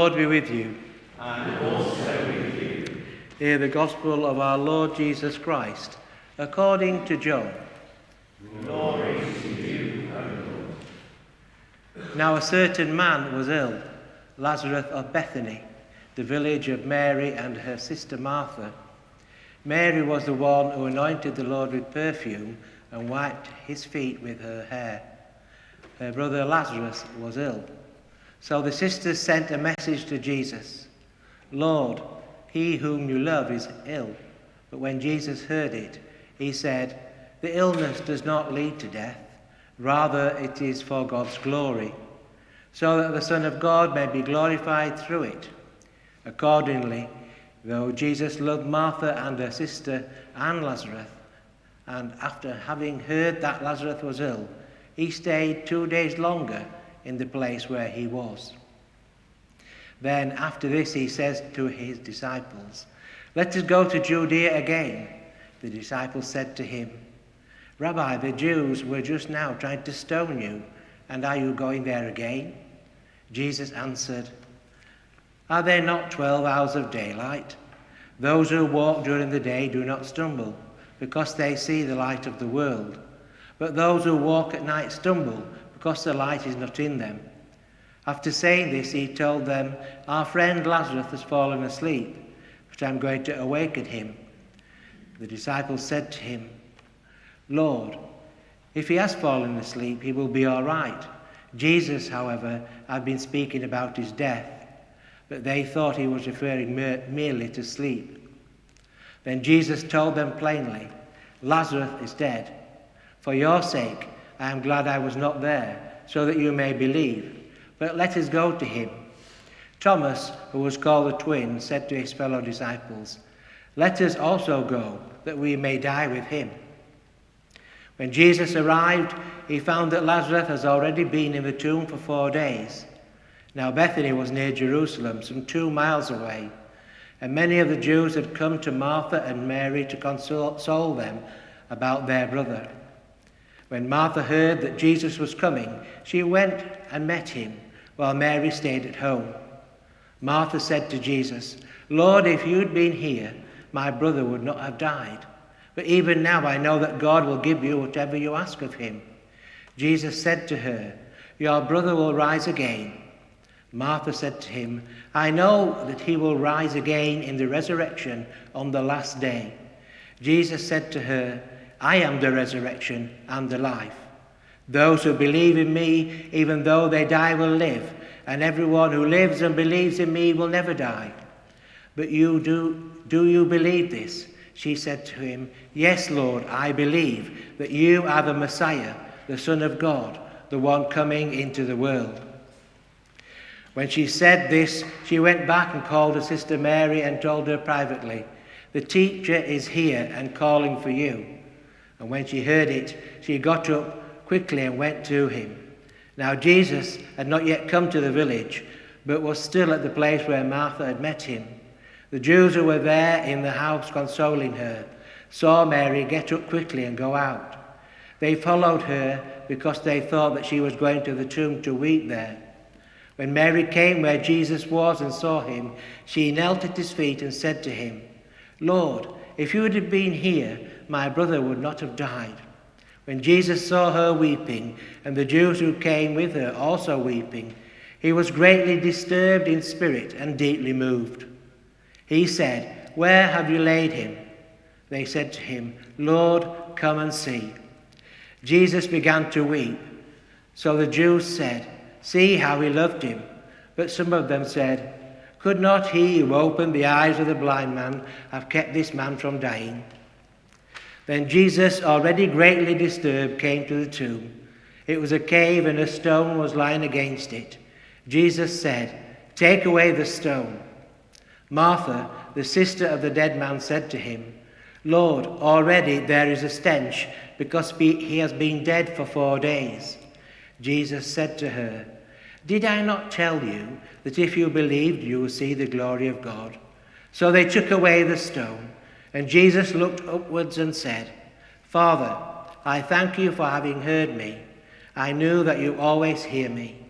Lord be with you. And also with you. Hear the gospel of our Lord Jesus Christ, according to John. Glory to you, O Lord. Now a certain man was ill, Lazarus of Bethany, the village of Mary and her sister Martha. Mary was the one who anointed the Lord with perfume and wiped his feet with her hair. Her brother Lazarus was ill. So the sisters sent a message to Jesus. Lord, he whom you love is ill. But when Jesus heard it, he said, the illness does not lead to death. Rather, it is for God's glory, so that the Son of God may be glorified through it. Accordingly, though Jesus loved Martha and her sister and Lazarus, and after having heard that Lazarus was ill, he stayed 2 days longer in the place where he was. Then after this he says to his disciples, let us go to Judea again. The disciples said to him, Rabbi, the Jews were just now trying to stone you, and are you going there again? Jesus answered, are there not 12 hours of daylight? Those who walk during the day do not stumble, because they see the light of the world. But those who walk at night stumble, because the light is not in them. After saying this, he told them, our friend Lazarus has fallen asleep, but I'm going to awaken him. The disciples said to him, Lord, if he has fallen asleep, he will be all right. Jesus, however, had been speaking about his death, but they thought he was referring merely to sleep. Then Jesus told them plainly, Lazarus is dead. For your sake, I am glad I was not there, so that you may believe. But let us go to him. Thomas, who was called the twin, said to his fellow disciples, let us also go, that we may die with him. When Jesus arrived, he found that Lazarus has already been in the tomb for 4 days. Now Bethany was near Jerusalem, some 2 miles away, and many of the Jews had come to Martha and Mary to console them about their brother. When Martha heard that Jesus was coming, she went and met him, while Mary stayed at home. Martha said to Jesus, Lord, if you'd been here, my brother would not have died. But even now I know that God will give you whatever you ask of him. Jesus said to her, your brother will rise again. Martha said to him, I know that he will rise again in the resurrection on the last day. Jesus said to her, I am the resurrection and the life. Those who believe in me, even though they die, will live, and everyone who lives and believes in me will never die. But do you believe this? She said to him, yes, Lord, I believe that you are the Messiah, the Son of God, the one coming into the world. When she said this, she went back and called her sister Mary and told her privately, the teacher is here and calling for you. And when she heard it, she got up quickly and went to him. Now Jesus had not yet come to the village, but was still at the place where Martha had met him. The Jews who were there in the house consoling her saw Mary get up quickly and go out. They followed her because they thought that she was going to the tomb to weep there. When Mary came where Jesus was and saw him, she knelt at his feet and said to him, Lord, if you had been here, my brother would not have died. When Jesus saw her weeping, and the Jews who came with her also weeping, he was greatly disturbed in spirit and deeply moved. He said, where have you laid him? They said to him, Lord, come and see. Jesus began to weep. So the Jews said, see how he loved him. But some of them said, could not he who opened the eyes of the blind man have kept this man from dying? Then Jesus, already greatly disturbed, came to the tomb. It was a cave, and a stone was lying against it. Jesus said, take away the stone. Martha, the sister of the dead man, said to him, Lord, already there is a stench, because he has been dead for 4 days. Jesus said to her, did I not tell you that if you believed, you will see the glory of God? So they took away the stone. And Jesus looked upwards and said, Father, I thank you for having heard me. I knew that you always hear me,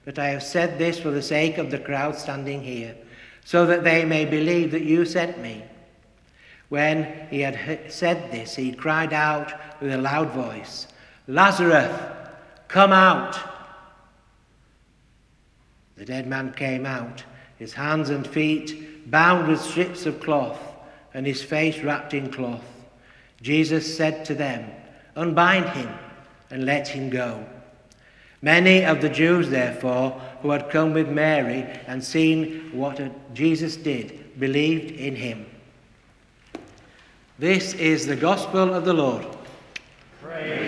But I have said this for the sake of the crowd standing here, so that they may believe that you sent me." When he had said this, he cried out with a loud voice, "Lazarus, come out!" The dead man came out, his hands and feet bound with strips of cloth, and his face wrapped in cloth. Jesus said to them, "Unbind him and let him go." Many of the Jews, therefore, who had come with Mary and seen what Jesus did, believed in him. This is the gospel of the Lord. Praise